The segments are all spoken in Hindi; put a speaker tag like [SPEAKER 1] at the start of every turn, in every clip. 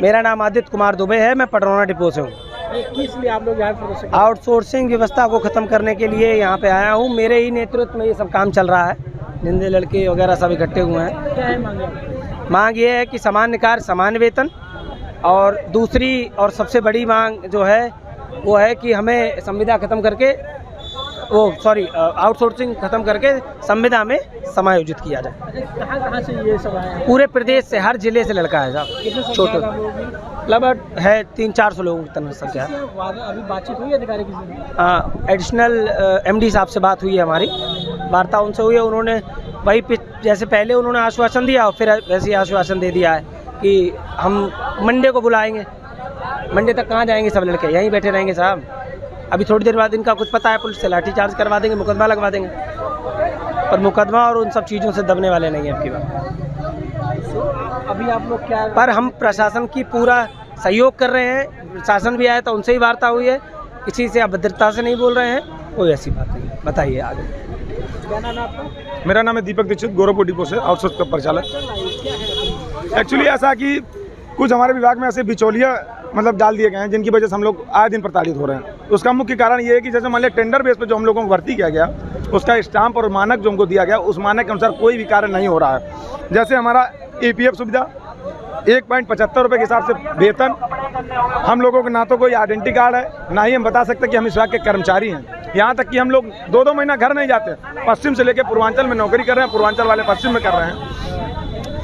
[SPEAKER 1] मेरा नाम आदित्य कुमार दुबे है, मैं पटरौना डिपो से हूँ।
[SPEAKER 2] किस लिए आप लोग यहाँ
[SPEAKER 1] आउटसोर्सिंग व्यवस्था को ख़त्म करने के लिए यहाँ पे आया हूँ। मेरे ही नेतृत्व में ये सब काम चल रहा है। जिंदे लड़के वगैरह सब इकट्ठे हुए हैं।
[SPEAKER 2] क्या है मांग?
[SPEAKER 1] मांग ये है कि सामान्य कार्य सामान्य वेतन, और दूसरी और सबसे बड़ी मांग जो है वो है कि हमें संविदा खत्म करके आउटसोर्सिंग खत्म करके संविदा में समायोजित किया जाए।
[SPEAKER 2] कहाँ से ये सब आया है?
[SPEAKER 1] पूरे प्रदेश से, हर जिले से लड़का है साहब। छोटे लगभग है 300-400 लोगों की तरह संख्या है।
[SPEAKER 2] अभी बातचीत हुई अधिकारी की?
[SPEAKER 1] एडिशनल एमडी साहब से बात हुई है, हमारी वार्ता उनसे हुई है। उन्होंने वही जैसे पहले उन्होंने आश्वासन दिया और फिर वैसे ही आश्वासन दे दिया है कि हम मंडे को बुलाएंगे। मंडे तक कहाँ जाएंगे सब लड़के, यहीं बैठे रहेंगे साहब। अभी थोड़ी देर बाद इनका कुछ पता है, पुलिस से लाठीचार्ज करवा देंगे, मुकदमा लगवा देंगे। पर मुकदमा और उन सब चीज़ों से दबने वाले नहीं है अब की बार।
[SPEAKER 2] अभी आप लोग क्या?
[SPEAKER 1] पर हम प्रशासन की पूरा सहयोग कर रहे हैं। प्रशासन भी आया तो उनसे ही वार्ता हुई है, किसी से अभद्रता से नहीं बोल रहे हैं, कोई ऐसी बात नहीं। बताइए आगे।
[SPEAKER 2] क्या नाम है आपका?
[SPEAKER 3] मेरा नाम है दीपक दीक्षित, गोरखपुर डिपो से आउटसोर्स का परिचालक। एक्चुअली ऐसा कि कुछ हमारे विभाग में ऐसे बिचौलिया मतलब डाल दिए गए हैं जिनकी वजह से हम लोग आए दिन प्रताड़ित हो रहे हैं। उसका मुख्य कारण ये है कि जैसे मान लिया टेंडर बेस पे जो हम लोगों को भर्ती किया गया, उसका स्टाम्प और मानक जो हमको दिया गया, उस मानक के अनुसार कोई भी कार्य नहीं हो रहा है। जैसे हमारा EPF सुविधा 1.75 रुपये के हिसाब से वेतन, हम लोगों को ना तो कोई आइडेंटिटी कार्ड है, ना ही हम बता सकते कि हम इस विभाग के कर्मचारी हैं। यहाँ तक कि हम लोग 2-2 महीना घर नहीं जाते। पश्चिम से लेकर पूर्वांचल में नौकरी कर रहे हैं, पूर्वांचल वाले पश्चिम में कर रहे हैं।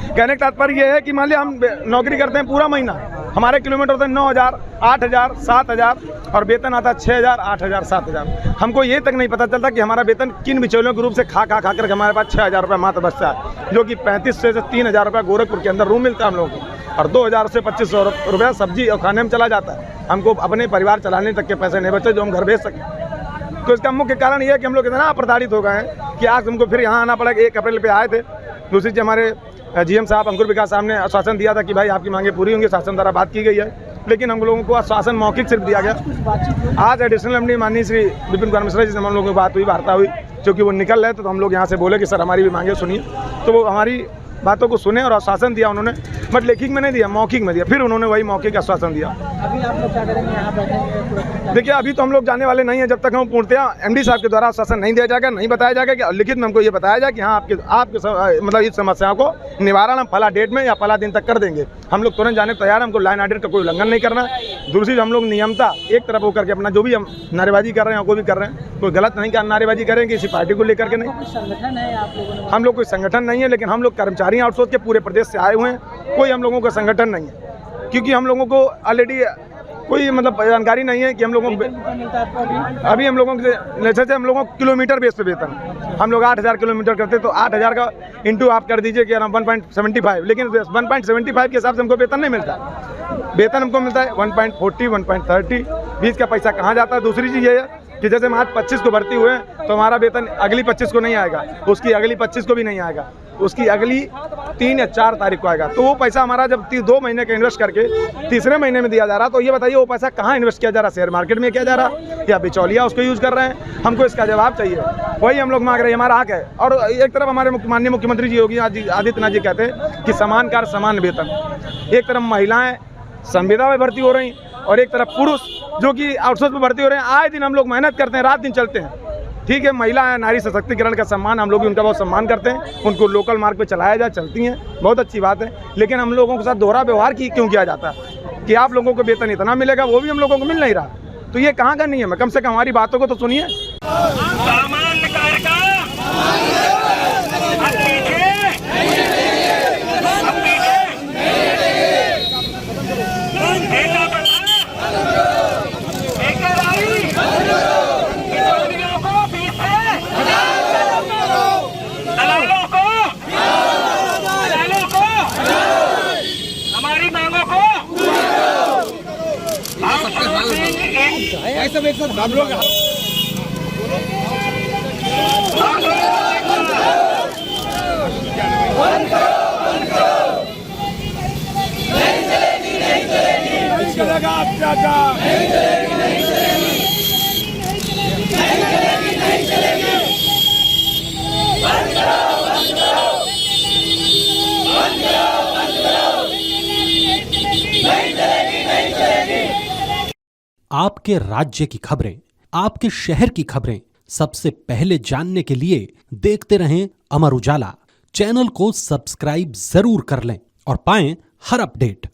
[SPEAKER 3] कहने का तात्पर्य यह है कि मान लिया हम नौकरी करते हैं पूरा महीना, हमारे किलोमीटर होते हैं 9,000, 8,000, 7,000 और वेतन आता है 6,000, 8,000, 7,000। हमको ये तक नहीं पता चलता कि हमारा वेतन किन बिचौलियों के रूप से खा कर हमारे पास 6,000 रुपये मात्र बचता है, जो कि 3500 से 3,000 रुपये गोरखपुर के अंदर रूम मिलता है हम लोगों को, और 2,000 से 2,500 रुपये सब्जी और खाने में चला जाता है। हमको अपने परिवार चलाने तक के पैसे नहीं बचते जो हम घर भेज सकें। तो इसका मुख्य कारण ये है कि हम लोग इतना प्रताड़ित हो गए हैं कि आज हमको फिर यहाँ आना पड़ा। 1 अप्रैल पे आए थे। दूसरी चीज़, हमारे GM साहब अंकुर विकास साहब ने आश्वासन दिया था कि भाई आपकी मांगे पूरी होंगी, शासन द्वारा बात की गई है, लेकिन हम लोगों को आश्वासन मौखिक सिर्फ दिया गया। आज एडिशनल MD माननीय श्री विपिन कुमार मिश्रा जी से हम लोगों की बात हुई, वार्ता हुई, क्योंकि वो निकल रहे थे तो हम लोग यहाँ से बोले कि सर हमारी भी मांगे सुनिए। तो वो हमारी बातों को सुने और आश्वासन दिया उन्होंने, बट लेखिक में नहीं दिया, मौखिक में दिया। फिर उन्होंने वही मौखिक आश्वासन दिया।
[SPEAKER 2] अभी आप लोग क्या करेंगे? यहाँ बैठेंगे?
[SPEAKER 3] देखिए, अभी तो हम लोग जाने वाले नहीं हैं जब तक हम पूर्णतः MD साहब के द्वारा आश्वासन नहीं दिया जाएगा, नहीं बताया जाएगा कि लिखित में हमको ये बताया जाए कि हाँ आपके मतलब इस समस्याओं को निवारण हम फला डेट में या फला दिन तक कर देंगे। हम लोग तुरंत जाने को तैयार हैं। हमको लाइन ऑर्डर का कोई उल्लंघन नहीं करना है। दूसरी, हम लोग नियमता एक तरफ होकर के अपना जो भी हम नारेबाजी कर रहे हैं, कोई भी कर रहे हैं, कोई गलत नहीं कर नारेबाजी करेंगे किसी पार्टी को लेकर के नहीं।
[SPEAKER 2] संगठन है आप लोगों?
[SPEAKER 3] हम लोग कोई संगठन नहीं है, लेकिन हम लोग कर्मचारी आउटसोर्स के पूरे प्रदेश से आए हुए हैं। कोई हम लोगों का संगठन नहीं है, क्योंकि हम लोगों को ऑलरेडी कोई मतलब जानकारी नहीं है कि हम लोगों को अभी हम लोगों के जैसे हम लोगों को किलोमीटर बेस पे वेतन, हम लोग 8,000 किलोमीटर करते तो 8,000 का इंटू आप कर दीजिए कि 1.75, लेकिन 1.75 के हिसाब से हमको वेतन नहीं मिलता। वेतन हमको मिलता है 1.40, 1.30। बीच का पैसा कहाँ जाता है? दूसरी चीज़ ये है कि जैसे हम आज 25 को भर्ती हुए हैं तो हमारा वेतन अगली 25 को नहीं आएगा, उसकी अगली 25 को भी नहीं आएगा, उसकी अगली 3 या 4 तारीख को आएगा। तो वो पैसा हमारा जब 2 महीने का इन्वेस्ट करके तीसरे महीने में दिया जा रहा, तो ये बताइए वो पैसा कहाँ इन्वेस्ट किया जा रहा? शेयर मार्केट में किया जा रहा या बिचौलिया उसको यूज़ कर रहे हैं? हमको इसका जवाब चाहिए। वही हम लोग मांग रहे हैं, हमारा हक है। और एक तरफ हमारे माननीय मुख्यमंत्री जी योगी आदित्यनाथ जी कहते हैं कि समान कार्य समान वेतन। एक तरफ महिलाएँ संविदा में भर्ती हो रही और एक तरफ पुरुष जो कि आउटसोर्स में भर्ती हो रहे हैं। आए दिन हम लोग मेहनत करते हैं, रात दिन चलते हैं। ठीक है, महिला है, नारी सशक्तिकरण का सम्मान, हम लोग भी उनका बहुत सम्मान करते हैं। उनको लोकल मार्ग पे चलाया जाए, चलती हैं, बहुत अच्छी बात है। लेकिन हम लोगों के साथ दोहरा व्यवहार क्यों किया जाता है कि आप लोगों को वेतन इतना मिलेगा, वो भी हम लोगों को मिल नहीं रहा। तो ये कहाँ का नियम है? कम से कम हमारी बातों को तो सुनिए। सब एक साथ हम लोग नहीं चलेगा अत्याचार, नहीं चलेगी, नहीं चलेगी, नहीं चलेगी। बंद करो, बंद करो, बंद करो, बंद करो।
[SPEAKER 4] आपके राज्य की खबरें, आपके शहर की खबरें सबसे पहले जानने के लिए देखते रहें अमर उजाला। चैनल को सब्सक्राइब जरूर कर लें और पाएं हर अपडेट।